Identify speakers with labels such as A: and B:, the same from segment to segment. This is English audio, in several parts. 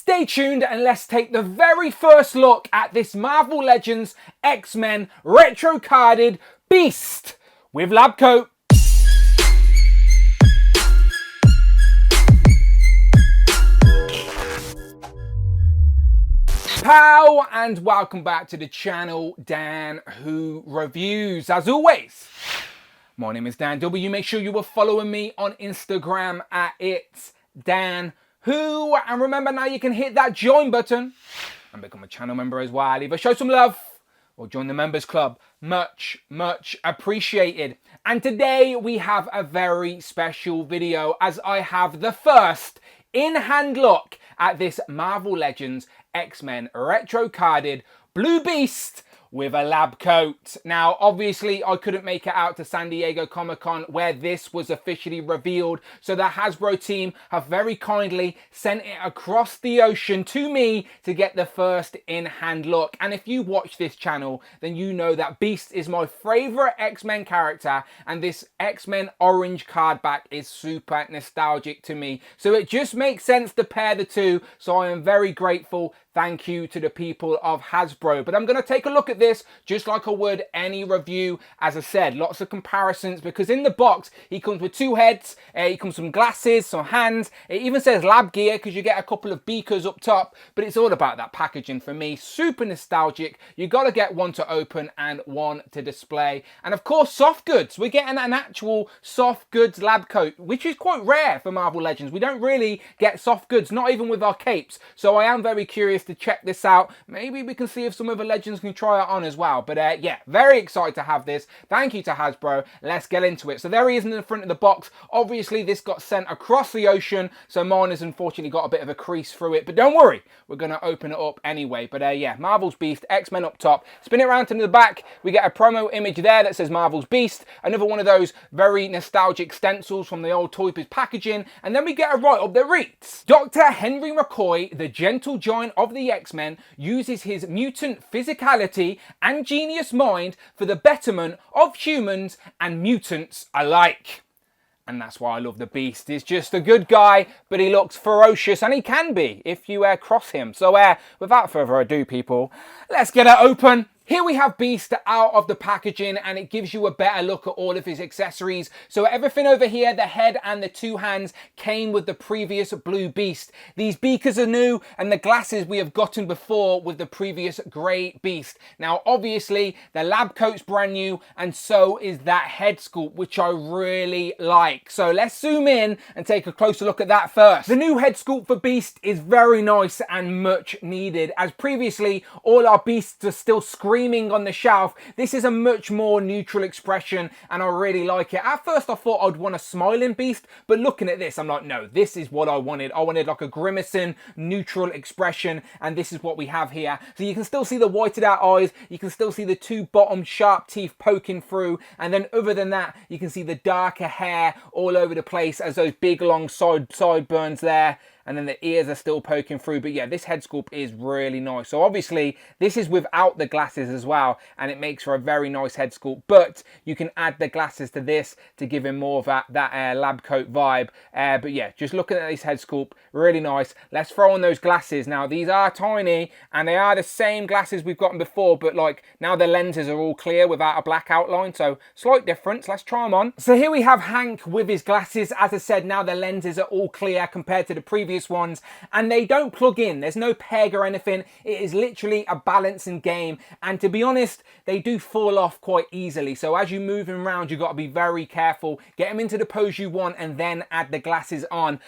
A: Stay tuned and let's take the very first look at this Marvel Legends X-Men retro carded Beast with lab coat. Pow and welcome back to the channel, Dan Who Reviews. As always, my name is Dan W. Make sure you are following me on Instagram at It's Dan Who, and remember now you can hit that join button and become a channel member as well. Either show some love or join the members club. Much appreciated. And today we have a very special video as I have the first in-hand look at this Marvel Legends X-Men retro carded Blue Beast with a lab coat. Now, obviously, I couldn't make it out to San Diego Comic-Con where this was officially revealed, so the Hasbro team have very kindly sent it across the ocean to me to get the first in-hand look. And if you watch this channel, then you know that Beast is my favorite X-Men character, and this X-Men orange card back is super nostalgic to me. So it just makes sense to pair the two, so I am very grateful. Thank you to the people of Hasbro. But I'm going to take a look at this just like I would any review. As I said, lots of comparisons because in the box, he comes with two heads, he comes with some glasses, some hands. It even says lab gear because you get a couple of beakers up top. But it's all about that packaging for me. Super nostalgic. You got to get one to open and one to display. And of course, soft goods. We're getting an actual soft goods lab coat, which is quite rare for Marvel Legends. We don't really get soft goods, not even with our capes. So I am very curious to check this out. Maybe we can see if some other Legends can try it on as well. But yeah, very excited to have this. Thank you to Hasbro. Let's get into it. So there he is in the front of the box. Obviously, this got sent across the ocean, so mine has unfortunately got a bit of a crease through it. But don't worry, we're going to open it up anyway. But yeah, Marvel's Beast, X-Men up top. Spin it around to the back. We get a promo image there that says Marvel's Beast. Another one of those very nostalgic stencils from the old Toy Biz packaging. And then we get a write-up that reads, Dr. Henry McCoy, the gentle giant of the X-Men, uses his mutant physicality and genius mind for the betterment of humans and mutants alike. And that's why I love the Beast. He's just a good guy, but he looks ferocious, and he can be if you cross him. So without further ado, people, let's get it open. Here we have Beast out of the packaging, and it gives you a better look at all of his accessories. So everything over here, the head and the two hands, came with the previous Blue Beast. These beakers are new, and the glasses we have gotten before with the previous Grey Beast. Now, obviously, the lab coat's brand new, and so is that head sculpt, which I really like. So let's zoom in and take a closer look at that first. The new head sculpt for Beast is very nice and much needed. As previously, all our Beasts are still screaming on the shelf. This is a much more neutral expression, and I really like it. At first I thought I'd want a smiling Beast, but looking at this I'm like, no, this is what I wanted. I wanted like a grimacing neutral expression, and this is what we have here. So you can still see the whited out eyes, you can still see the two bottom sharp teeth poking through, and then other than that you can see the darker hair all over the place as those big long sideburns there. And then the ears are still poking through. But yeah, this head sculpt is really nice. So obviously, this is without the glasses as well, and it makes for a very nice head sculpt. But you can add the glasses to this to give him more of that lab coat vibe. But yeah, just looking at this head sculpt, really nice. Let's throw on those glasses. Now, these are tiny, and they are the same glasses we've gotten before, but like now the lenses are all clear without a black outline. So slight difference. Let's try them on. So here we have Hank with his glasses. As I said, now the lenses are all clear compared to the previous ones, and they don't plug in. There's no peg or anything. It is literally a balancing game, and to be honest, they do fall off quite easily. So as you move them around, you've got to be very careful. Get them into the pose you want and then add the glasses on.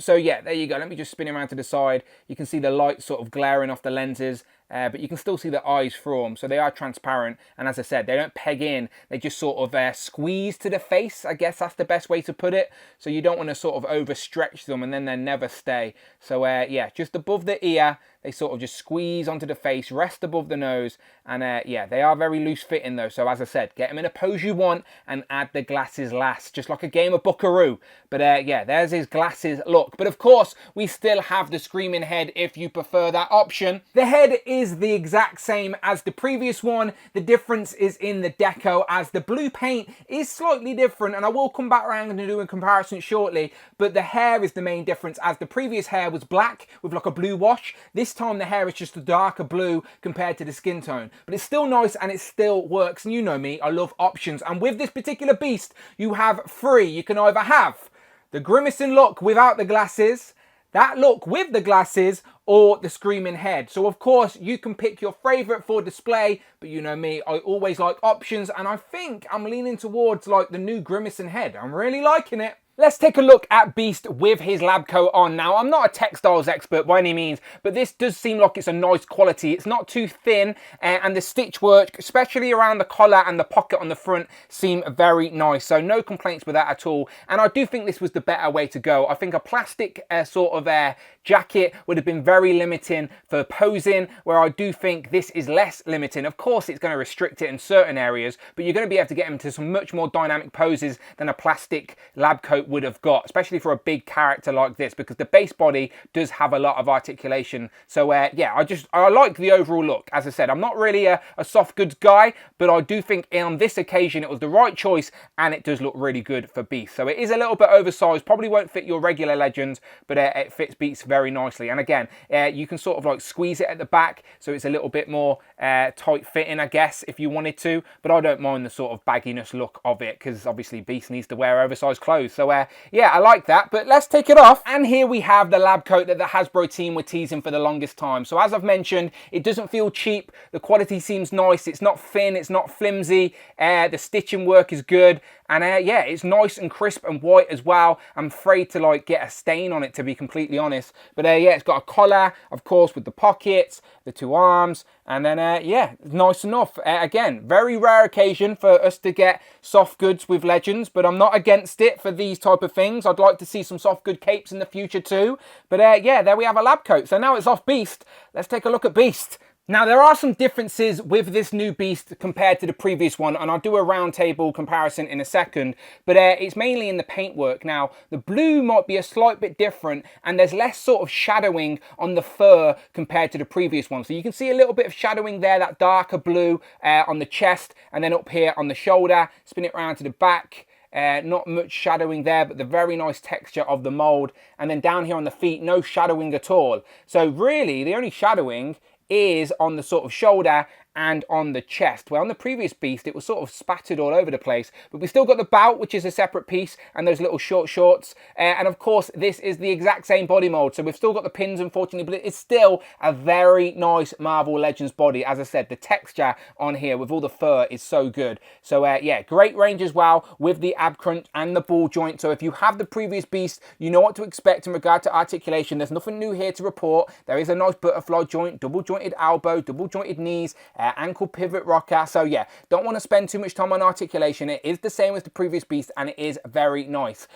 A: So yeah, there you go. Let me just spin around to the side. You can see the light sort of glaring off the lenses. But you can still see the eyes through them, so they are transparent. And as I said, they don't peg in, they just sort of squeeze to the face. I guess that's the best way to put it. So you don't want to sort of overstretch them and then they never stay. So yeah, just above the ear, They sort of just squeeze onto the face, rest above the nose, and yeah, they are very loose fitting though. So as I said, get them in a pose you want and add the glasses last, just like a game of Buckaroo. But yeah, there's his glasses look. But of course, we still have the screaming head if you prefer that option. The head is the exact same as the previous one. The difference is in the deco, as the blue paint is slightly different, and I will come back around and do a comparison shortly. But the hair is the main difference, as the previous hair was black with like a blue wash. This time the hair is just a darker blue compared to the skin tone. But it's still nice and it still works. And you know me, I love options. And with this particular beast, you have three. You can either have the grimacing look without the glasses, that look with the glasses, or the screaming head. So of course you can pick your favorite for display, but you know me, I always like options, and I think I'm leaning towards like the new grimacing head. I'm really liking it. Let's take a look at Beast with his lab coat on. Now, I'm not a textiles expert by any means, but this does seem like it's a nice quality. It's not too thin, and the stitch work, especially around the collar and the pocket on the front, seem very nice. So no complaints with that at all. And I do think this was the better way to go. I think a plastic sort of jacket would have been very limiting for posing, where I do think this is less limiting. Of course, it's going to restrict it in certain areas, but you're going to be able to get into some much more dynamic poses than a plastic lab coat would have got, especially for a big character like this, because the base body does have a lot of articulation. So yeah, I like the overall look. As I said, I'm not really a soft goods guy, but I do think on this occasion it was the right choice, and it does look really good for Beast. So it is a little bit oversized, probably won't fit your regular Legends, but it fits Beast very nicely. And again, you can sort of like squeeze it at the back, so it's a little bit more tight fitting, I guess, if you wanted to, but I don't mind the sort of bagginess look of it, because obviously Beast needs to wear oversized clothes. So yeah, I like that, but let's take it off. And here we have the lab coat that the Hasbro team were teasing for the longest time. So as I've mentioned, it doesn't feel cheap. The quality seems nice. It's not thin, it's not flimsy. The stitching work is good. And yeah, it's nice and crisp and white as well. I'm afraid to like get a stain on it, to be completely honest. But yeah, it's got a collar, of course, with the pockets, the two arms, and then yeah, nice enough. Again, very rare occasion for us to get soft goods with Legends, but I'm not against it for these type of things. I'd like to see some soft good capes in the future too. But yeah, there we have a lab coat. So now it's off Beast. Let's take a look at Beast. Now, there are some differences with this new Beast compared to the previous one, and I'll do a round table comparison in a second, but it's mainly in the paintwork. Now, the blue might be a slight bit different, and there's less sort of shadowing on the fur compared to the previous one. So you can see a little bit of shadowing there, that darker blue on the chest, and then up here on the shoulder. Spin it around to the back. Not much shadowing there, but the very nice texture of the mold. And then down here on the feet, no shadowing at all. So really, the only shadowing is on the sort of shoulder and on the chest, where on the previous Beast it was sort of spattered all over the place, but we still got the bout, which is a separate piece, and those little short shorts, and of course this is the exact same body mold, so we've still got the pins, unfortunately, but it's still a very nice Marvel Legends body. As I said, the texture on here with all the fur is so good. So yeah, great range as well with the ab crunch and the ball joint. So if you have the previous Beast, you know what to expect in regard to articulation. There's nothing new here to report. There is a nice butterfly joint, double jointed elbow, double jointed knees, ankle pivot rocker. So yeah, don't want to spend too much time on articulation. It is the same as the previous Beast, and it is very nice.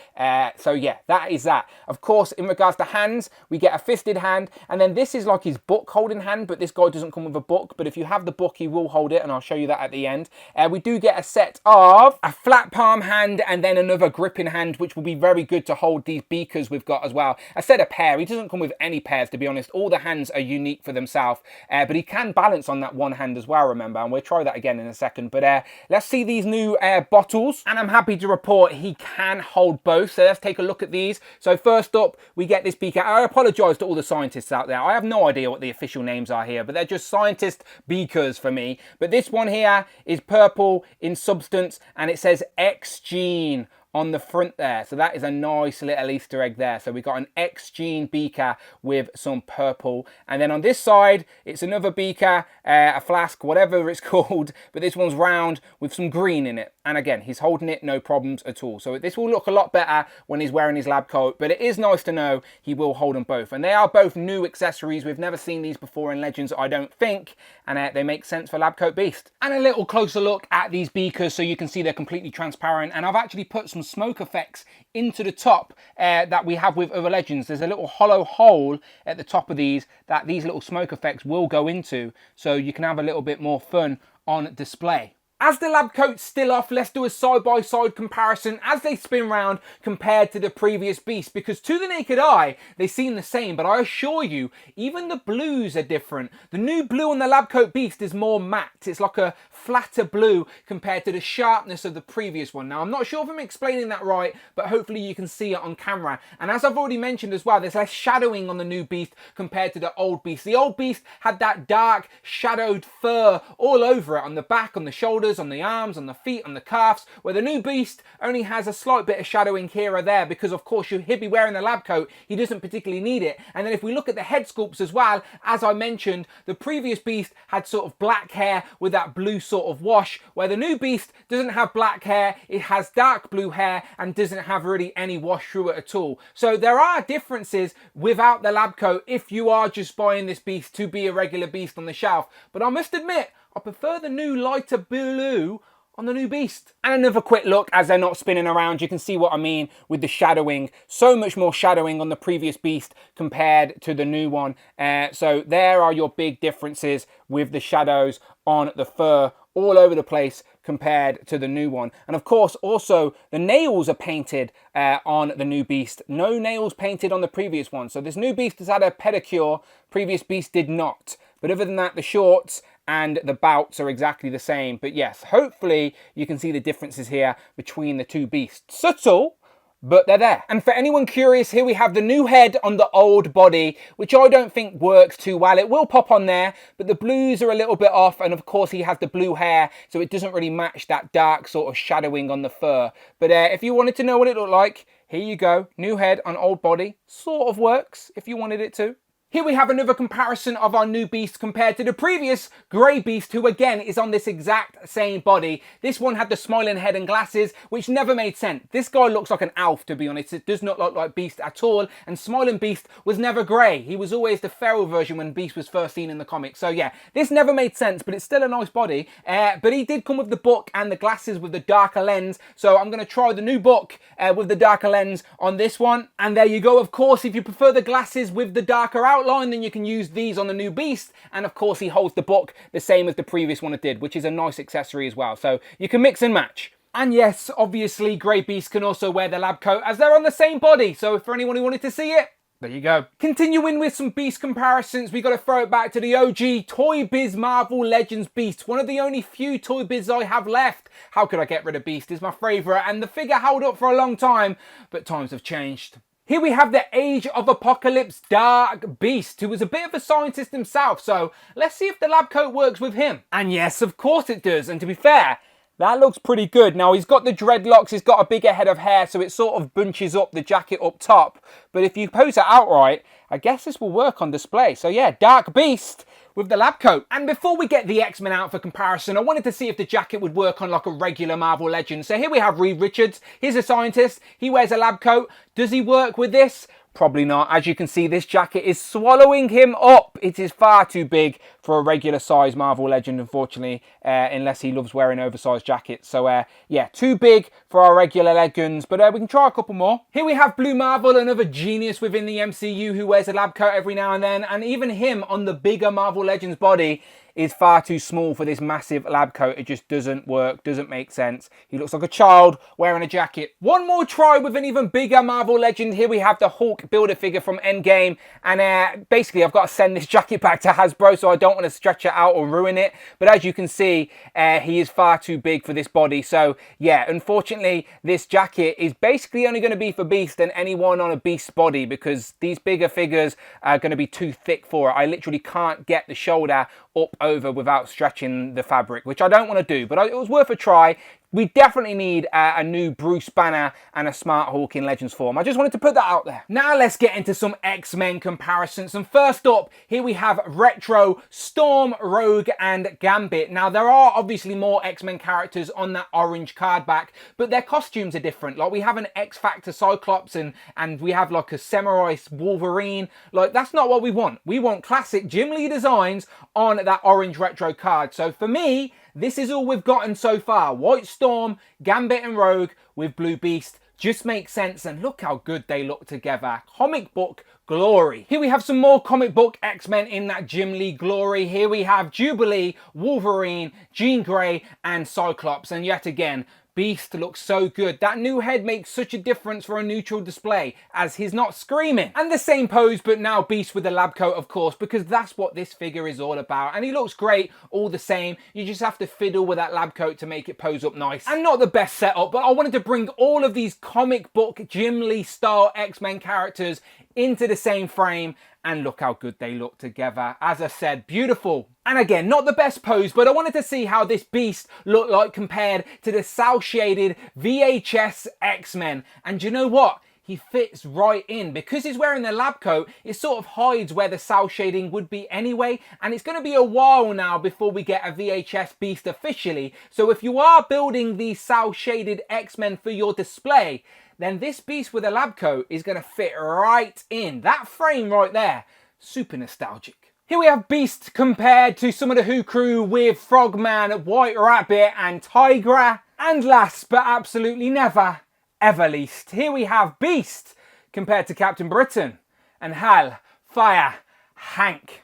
A: So yeah, that is that. Of course, in regards to hands, we get a fisted hand, and then this is like his book holding hand, but this guy doesn't come with a book, but if you have the book, he will hold it, and I'll show you that at the end. We do get a set of a flat palm hand and then another gripping hand, which will be very good to hold these beakers we've got as well. I said a pair. He doesn't come with any pairs, to be honest. All the hands are unique for themselves, but he can balance on that one hand as well, remember, and we'll try that again in a second. But let's see these new bottles, and I'm happy to report he can hold both. So let's take a look at these. So first up, we get this beaker. I apologize to all the scientists out there. I have no idea what the official names are here, but they're just scientist beakers for me. But this one here is purple in substance, and it says X Gene on the front there. So that is a nice little Easter egg there. So we got an X Gene beaker with some purple. And then on this side, it's another beaker, a flask, whatever it's called, but this one's round with some green in it. And again, he's holding it, no problems at all. So this will look a lot better when he's wearing his lab coat, but it is nice to know he will hold them both. And they are both new accessories. We've never seen these before in Legends, I don't think, and they make sense for Lab Coat Beast. And a little closer look at these beakers so you can see they're completely transparent. And I've actually put some smoke effects into the top that we have with other Legends. There's a little hollow hole at the top of these that these little smoke effects will go into, so you can have a little bit more fun on display. As the lab coat's still off, let's do a side-by-side comparison as they spin round compared to the previous beast, because to the naked eye, they seem the same, but I assure you, even the blues are different. The new blue on the lab coat beast is more matte. It's like a flatter blue compared to the sharpness of the previous one. Now, I'm not sure if I'm explaining that right, but hopefully you can see it on camera. And as I've already mentioned as well, there's less shadowing on the new beast compared to the old beast. The old beast had that dark, shadowed fur all over it, on the back, on the shoulders, on the arms, on the feet, on the calves, where the new beast only has a slight bit of shadowing here or there because of course he'll be wearing the lab coat, he doesn't particularly need it. And then if we look at the head sculpts as well, as I mentioned, the previous beast had sort of black hair with that blue sort of wash, where the new beast doesn't have black hair, it has dark blue hair and doesn't have really any wash through it at all. So there are differences without the lab coat if you are just buying this beast to be a regular beast on the shelf. But I must admit, I prefer the new lighter blue on the new beast. And another quick look as they're not spinning around, you can see what I mean with the shadowing. So much more shadowing on the previous beast compared to the new one. So there are your big differences with the shadows on the fur all over the place compared to the new one. And of course, also the nails are painted on the new beast. No nails painted on the previous one. So this new beast has had a pedicure, previous beast did not. But other than that, the shorts and the bouts are exactly the same. But yes, hopefully you can see the differences here between the two beasts. Subtle, but they're there. And for anyone curious, here we have the new head on the old body, which I don't think works too well. It will pop on there, but the blues are a little bit off. And of course he has the blue hair, so it doesn't really match that dark sort of shadowing on the fur. But if you wanted to know what it looked like, here you go. New head on old body. Sort of works if you wanted it to. Here we have another comparison of our new beast compared to the previous grey beast, who again is on this exact same body. This one had the smiling head and glasses, which never made sense. This guy looks like an elf, to be honest. It does not look like Beast at all. And smiling Beast was never grey. He was always the feral version when Beast was first seen in the comics. So yeah, this never made sense, but it's still a nice body. But he did come with the book and the glasses with the darker lens. So I'm going to try the new book with the darker lens on this one. And there you go. Of course, if you prefer the glasses with the darker outline, then you can use these on the new beast. And of course he holds the book the same as the previous one it did, which is a nice accessory as well. So you can mix and match. And yes, obviously Grey Beast can also wear the lab coat as they're on the same body. So for anyone who wanted to see it, there you go. Continuing with some beast comparisons, we got to throw it back to the OG Toy Biz Marvel Legends Beast. One of the only few Toy Biz I have left. How could I get rid of Beast? It's my favourite, and the figure held up for a long time, but times have changed. Here we have the Age of Apocalypse Dark Beast, who was a bit of a scientist himself, so let's see if the lab coat works with him. And yes, of course it does, and to be fair, that looks pretty good. Now, he's got the dreadlocks, he's got a bigger head of hair, so it sort of bunches up the jacket up top. But if you pose it outright, I guess this will work on display. So yeah, Dark Beast with the lab coat. And before we get the X-Men out for comparison, I wanted to see if the jacket would work on like a regular Marvel Legend. So here we have Reed Richards. He's a scientist. He wears a lab coat. Does he work with this? Probably not. As you can see, this jacket is swallowing him up. It is far too big for a regular size Marvel Legend, unfortunately, unless he loves wearing oversized jackets. So yeah, too big for our regular Legends, but we can try a couple more. Here we have Blue Marvel, another genius within the MCU who wears a lab coat every now and then, and even him on the bigger Marvel Legends body is far too small for this massive lab coat. It just doesn't work, doesn't make sense. He looks like a child wearing a jacket. One more try with an even bigger Marvel Legend. Here we have the Hulk Build-A-Figure from Endgame, and basically I've got to send this jacket back to Hasbro, so I don't want to stretch it out or ruin it. But as you can see, he is far too big for this body. So yeah, unfortunately, this jacket is basically only going to be for Beast and anyone on a Beast body, because these bigger figures are going to be too thick for it. I literally can't get the shoulder up over without stretching the fabric, which I don't want to do, but it was worth a try. We definitely need a new Bruce Banner and a Smart Hulk in Legends form. I just wanted to put that out there. Now let's get into some X-Men comparisons. And first up, here we have Retro, Storm, Rogue, and Gambit. Now there are obviously more X-Men characters on that orange card back, but their costumes are different. Like we have an X-Factor Cyclops and we have like a Samurai Wolverine. Like that's not what we want. We want classic Jim Lee designs on that orange Retro card. So for me, this is all we've gotten so far. White Storm, Gambit and Rogue with Blue Beast just makes sense, and look how good they look together. Comic book glory. Here we have some more comic book X-Men in that Jim Lee glory. Here we have Jubilee, Wolverine, Jean Grey and Cyclops, and yet again, Beast looks so good. That new head makes such a difference for a neutral display as he's not screaming. And the same pose, but now Beast with the lab coat, of course, because that's what this figure is all about. And he looks great all the same. You just have to fiddle with that lab coat to make it pose up nice. And not the best setup, but I wanted to bring all of these comic book Jim Lee style X-Men characters into the same frame, and look how good they look together. As I said, beautiful. And again, not the best pose, but I wanted to see how this Beast looked like compared to the cel shaded VHS X-Men. And you know what? He fits right in. Because he's wearing the lab coat, it sort of hides where the cel shading would be anyway. And it's going to be a while now before we get a VHS Beast officially. So if you are building these cel shaded X-Men for your display, then this Beast with a lab coat is going to fit right in. That frame right there, super nostalgic. Here we have Beast compared to some of the Who crew with Frogman, White Rabbit and Tigra. And last but absolutely never, ever least, here we have Beast compared to Captain Britain and Hal, Fire, Hank.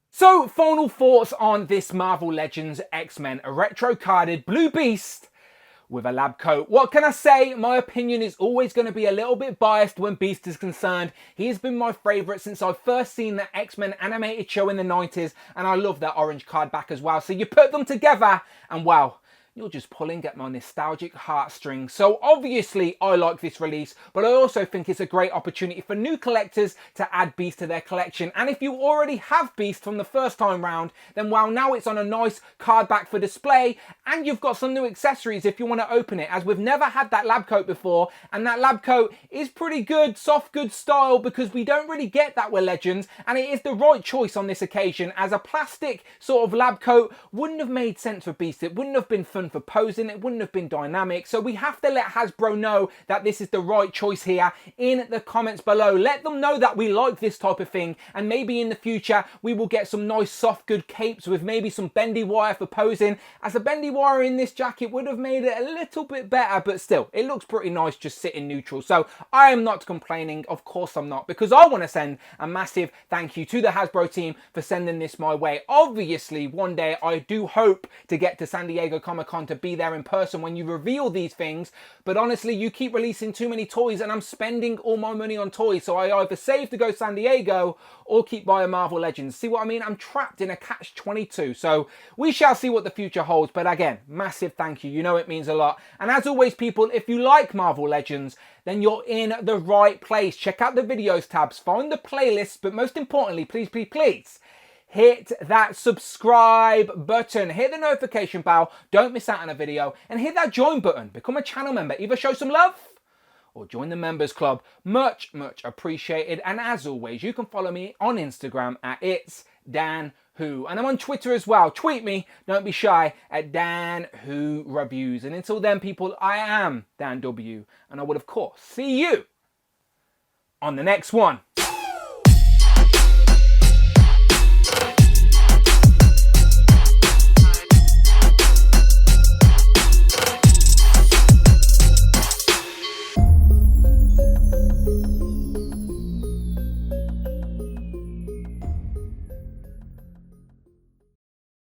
A: So, final thoughts on this Marvel Legends X-Men, a retro-carded Blue Beast with a lab coat. What can I say? My opinion is always going to be a little bit biased when Beast is concerned. He has been my favourite since I've first seen the X-Men animated show in the 90s, and I love that orange card back as well. So you put them together, and wow, you're just pulling at my nostalgic heartstrings. So obviously I like this release, but I also think it's a great opportunity for new collectors to add Beast to their collection. And if you already have Beast from the first time round, then well, now it's on a nice card back for display, and you've got some new accessories if you want to open it, as we've never had that lab coat before, and that lab coat is pretty good, soft good style, because we don't really get that with Legends, and it is the right choice on this occasion, as a plastic sort of lab coat wouldn't have made sense for Beast. It wouldn't have been fun for posing, it wouldn't have been dynamic. So we have to let Hasbro know that this is the right choice here in the comments below. Let them know that we like this type of thing, and maybe in the future we will get some nice soft good capes with maybe some bendy wire for posing, as the bendy wire in this jacket would have made it a little bit better, but still it looks pretty nice just sitting neutral. So I am not complaining, of course I'm not, because I want to send a massive thank you to the Hasbro team for sending this my way. Obviously one day I do hope to get to San Diego Comic-Con to be there in person when you reveal these things, but honestly you keep releasing too many toys and I'm spending all my money on toys, so I either save to go San Diego or keep buying Marvel Legends. See what I mean? I'm trapped in a catch-22, so we shall see what the future holds. But again, massive thank you, you know it means a lot. And as always people, if you like Marvel Legends, then you're in the right place. Check out the videos tabs, find the playlists, but most importantly, please, please, please, hit that subscribe button, hit the notification bell, don't miss out on a video, and hit that join button. Become a channel member, either show some love or join the members club. Much, much appreciated. And as always, you can follow me on Instagram at itsdanwho. And I'm on Twitter as well. Tweet me, don't be shy, at danwhoreviews. And until then, people, I am Dan W. And I will, of course, see you on the next one.